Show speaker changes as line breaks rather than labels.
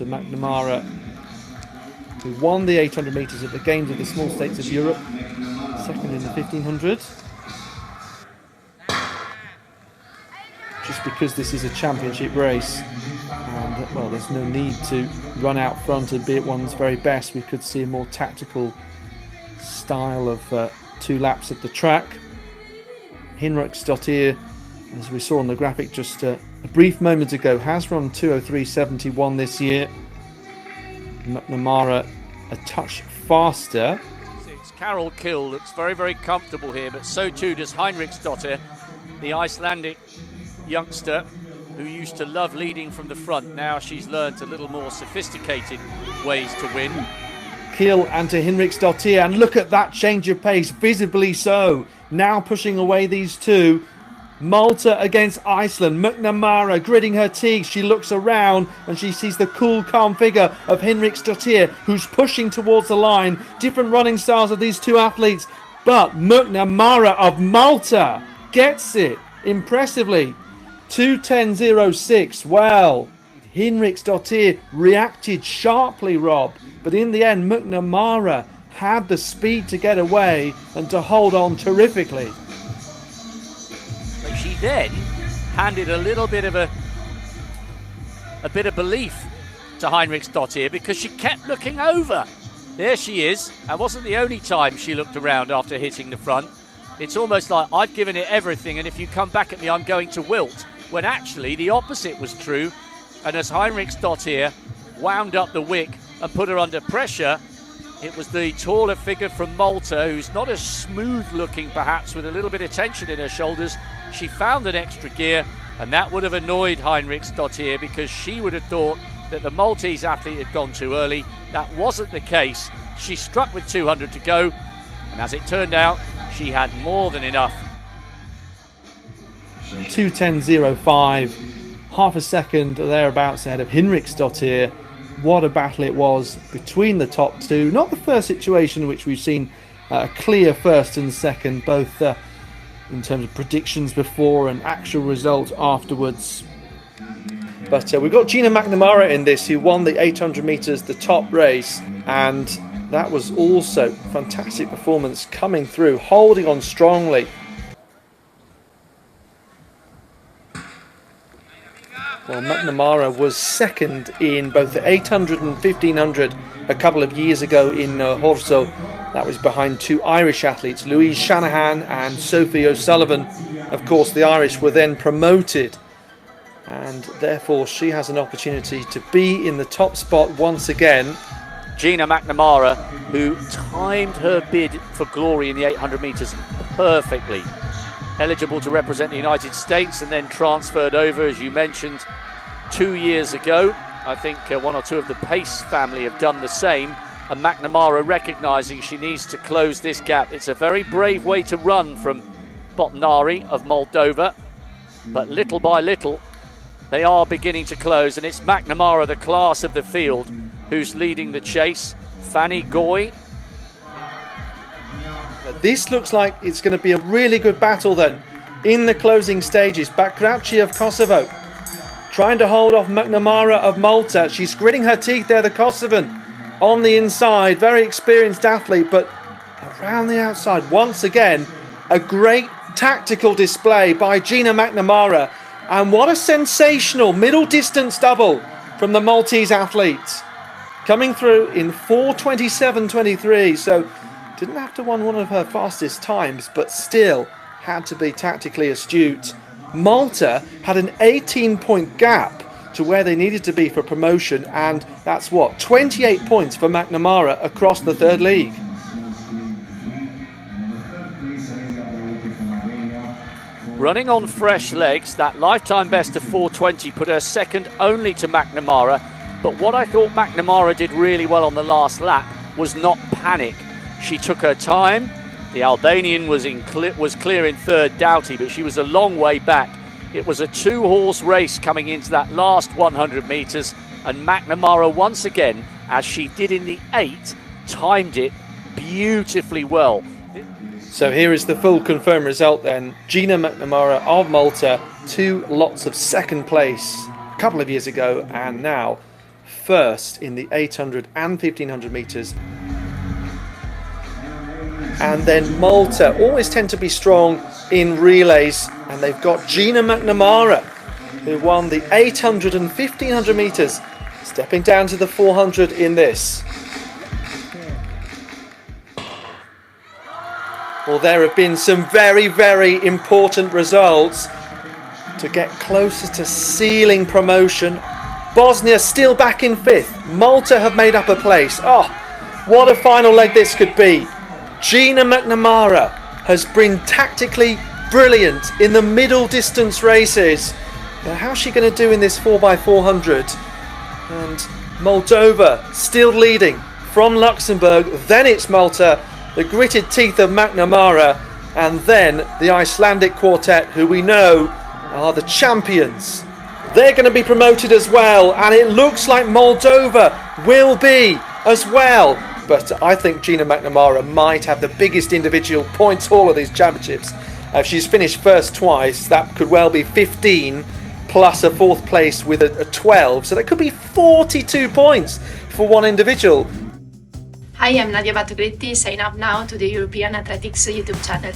So McNamara, who won the 800 metres at the Games of the Small States of Europe, second in the 1500. Just because this is a championship race, and well, there's no need to run out front and be at one's very best. We could see a more tactical style of 2 laps of the track. Hinriksdottir, as we saw on the graphic just a brief moment ago, has run 2:03.71 this year. McNamara a touch faster.
Carol Kill looks very, very comfortable here, but so too does Hinriksdottir, the Icelandic youngster who used to love leading from the front. Now she's learned a little more sophisticated ways to win.
Kiel and to Hinriksdottir, and look at that change of pace, visibly so. Now pushing away these two. Malta against Iceland. McNamara gritting her teeth. She looks around and she sees the cool, calm figure of Hinriksdottir, who's pushing towards the line. Different running styles of these two athletes, but McNamara of Malta gets it impressively. 2:10.06. Well, Hinriksdottir reacted sharply, Rob, but in the end McNamara had the speed to get away and to hold on terrifically.
But she then handed a little bit of a bit of belief to Hinriksdottir, because she kept looking over. There she is. That wasn't the only time she looked around after hitting the front. It's almost like, I've given it everything, and if you come back at me, I'm going to wilt. When actually the opposite was true. And as Hinriksdottir wound up the wick and put her under pressure, it was the taller figure from Malta, who's not as smooth looking perhaps, with a little bit of tension in her shoulders. She found an extra gear, and that would have annoyed Hinriksdottir, because she would have thought that the Maltese athlete had gone too early. That wasn't the case. She struck with 200 to go, and as it turned out, she had more than enough.
2:10.05, half a second thereabouts ahead of Hinriksdottir. What a battle it was between the top two. Not the first situation in which we've seen a clear first and second, both in terms of predictions before and actual result afterwards. But we've got Gina McNamara in this, who won the 800 metres, the top race, and that was also fantastic performance coming through, holding on strongly. Well, McNamara was second in both the 800 and 1500 a couple of years ago in Horso. That was behind two Irish athletes, Louise Shanahan and Sophie O'Sullivan. Of course, the Irish were then promoted, and therefore she has an opportunity to be in the top spot once again.
Gina McNamara, who timed her bid for glory in the 800 metres perfectly. Eligible to represent the United States, and then transferred over, as you mentioned, 2 years ago. I think one or two of the Pace family have done the same, and McNamara recognising she needs to close this gap. It's a very brave way to run from Botnari of Moldova, but little by little they are beginning to close, and it's McNamara, the class of the field, who's leading the chase. Fanny Goy.
This looks like it's going to be a really good battle then in the closing stages. Bakracci of Kosovo trying to hold off McNamara of Malta. She's gritting her teeth there, the Kosovan on the inside. Very experienced athlete, but around the outside once again, a great tactical display by Gina McNamara. And what a sensational middle distance double from the Maltese athletes, coming through in 4:27.23. So didn't have to run one of her fastest times, but still had to be tactically astute. Malta had an 18-point gap to where they needed to be for promotion, and that's 28 points for McNamara across the third league.
Running on fresh legs, that lifetime best of 4:20 put her second only to McNamara. But what I thought McNamara did really well on the last lap was not panic. She took her time. The Albanian was clear in third, Doughty, but she was a long way back. It was a two-horse race coming into that last 100 metres, and McNamara once again, as she did in the 8, timed it beautifully well.
So here is the full confirmed result then. Gina McNamara of Malta, 2 lots of second place a couple of years ago, and now first in the 800 and 1500 metres. And then Malta always tend to be strong in relays, and they've got Gina McNamara, who won the 800 and 1500 metres, stepping down to the 400 in this. Well, there have been some very, very important results to get closer to sealing promotion. Bosnia still back in 5th. Malta have made up a place. Oh, what a final leg this could be. Gina McNamara has been tactically brilliant in the middle distance races. Now, how's she going to do in this 4x400? And Moldova still leading from Luxembourg. Then it's Malta, the gritted teeth of McNamara, and then the Icelandic quartet, who we know are the champions. They're going to be promoted as well, and it looks like Moldova will be as well. But I think Gina McNamara might have the biggest individual points haul of these championships. If she's finished first twice, that could well be 15 plus a 4th place with a 12. So that could be 42 points for one individual.
Hi, I'm Nadia Battogritti. Sign up now to the European Athletics YouTube channel.